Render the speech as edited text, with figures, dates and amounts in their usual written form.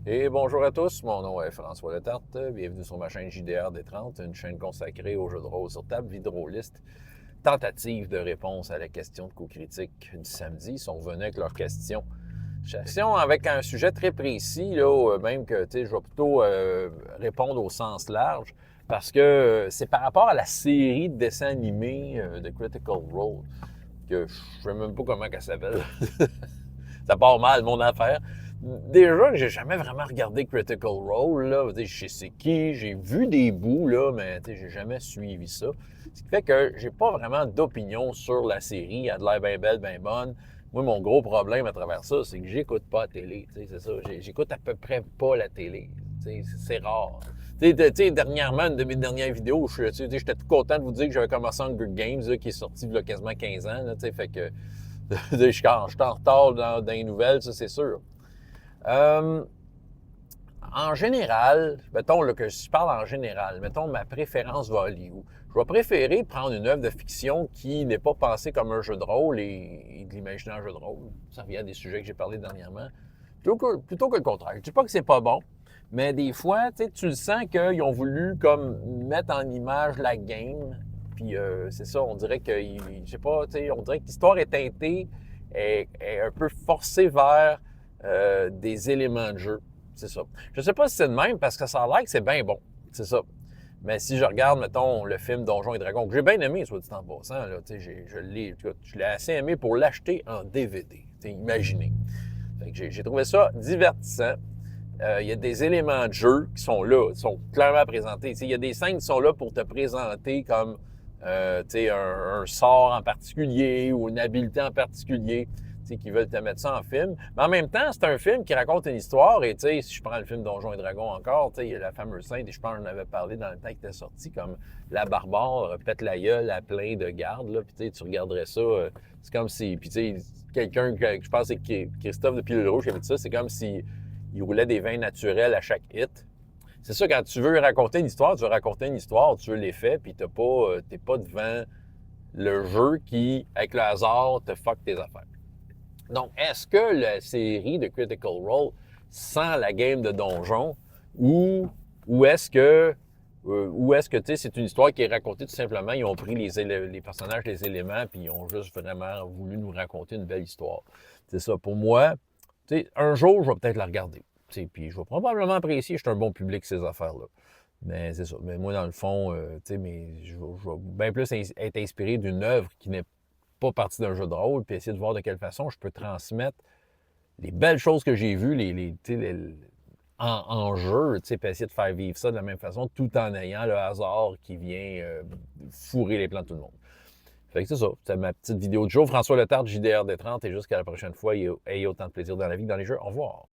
Et bonjour à tous, mon nom est François Letarte. Bienvenue sur ma chaîne JDR des 30, une chaîne consacrée aux jeux de rôle sur table, Vidroliste. Tentative de réponse à la question de co-critique du samedi. Ils sont revenus avec leurs questions. Question avec un sujet très précis, là, même que je vais plutôt répondre au sens large, parce que c'est par rapport à la série de dessins animés de Critical Role, que je ne sais même pas comment elle s'appelle. Ça part mal, mon affaire. Déjà, j'ai jamais vraiment regardé Critical Role, là. Je sais c'est qui, j'ai vu des bouts, là, mais j'ai jamais suivi ça. Ce qui fait que j'ai pas vraiment d'opinion sur la série. Elle a de l'air bien belle, bien bonne. Moi, mon gros problème à travers ça, c'est que j'écoute pas la télé. C'est ça. J'écoute à peu près pas la télé. C'est rare. Dernièrement, une de mes dernières vidéos, j'étais tout content de vous dire que j'avais commencé Hunger Games, là, qui est sorti il y a quasiment 15 ans. Là, fait que je suis en retard dans les nouvelles, ça, c'est sûr. Euh, En général, mettons là, que je parle en général, mettons ma préférence va aller où? Je vais préférer prendre une œuvre de fiction qui n'est pas pensée comme un jeu de rôle et de l'imaginer en jeu de rôle. Ça revient à des sujets que j'ai parlé dernièrement. Plutôt que le contraire. Je ne dis pas que c'est pas bon, mais des fois, tu le sens qu'ils ont voulu comme mettre en image la game. Puis c'est ça, on dirait que, je sais pas, on dirait que l'histoire est teintée, est un peu forcée vers des éléments de jeu. C'est ça. Je sais pas si c'est le même parce que ça a l'air que c'est bien bon. C'est ça. Mais si je regarde, mettons, le film Donjons et Dragons, que j'ai bien aimé, soit dit en passant, là, je l'ai assez aimé pour l'acheter en DVD. Imaginez. Fait que j'ai trouvé ça divertissant. Il y a des éléments de jeu qui sont là, qui sont clairement présentés. Il y a des scènes qui sont là pour te présenter comme un sort en particulier ou une habileté en particulier qui veulent te mettre ça en film. Mais en même temps, c'est un film qui raconte une histoire. Et si je prends le film Donjons et Dragons encore, il y a la fameuse scène, et je pense que j'en avais parlé dans le temps qui était sorti, comme la barbare pète la gueule à plein de gardes. Là, puis tu regarderais ça, c'est comme si... Puis quelqu'un, je pense que c'est Christophe de Pilule Rouge qui avait dit ça, c'est comme si il roulait des vins naturels à chaque hit. C'est ça, quand tu veux raconter une histoire, tu veux raconter une histoire, tu veux l'effet, puis t'es pas devant le jeu qui, avec le hasard, te fuck tes affaires. Donc, est-ce que la série de Critical Role sent la game de donjon ou, ou est-ce que c'est une histoire qui est racontée tout simplement, ils ont pris les personnages, les éléments, puis ils ont juste vraiment voulu nous raconter une belle histoire. C'est ça. Pour moi, un jour, je vais peut-être la regarder. Puis je vais probablement apprécier, je suis un bon public, ces affaires-là. Mais c'est ça. Mais moi, dans le fond, je vais bien plus être inspiré d'une œuvre qui n'est pas partie d'un jeu de rôle, puis essayer de voir de quelle façon je peux transmettre les belles choses que j'ai vues en jeu, puis essayer de faire vivre ça de la même façon, tout en ayant le hasard qui vient fourrer les plans de tout le monde. Fait que c'est ça. C'est ma petite vidéo de jour. François Letarte, JDR des 30, et jusqu'à la prochaine fois, ayez autant de plaisir dans la vie que dans les jeux. Au revoir.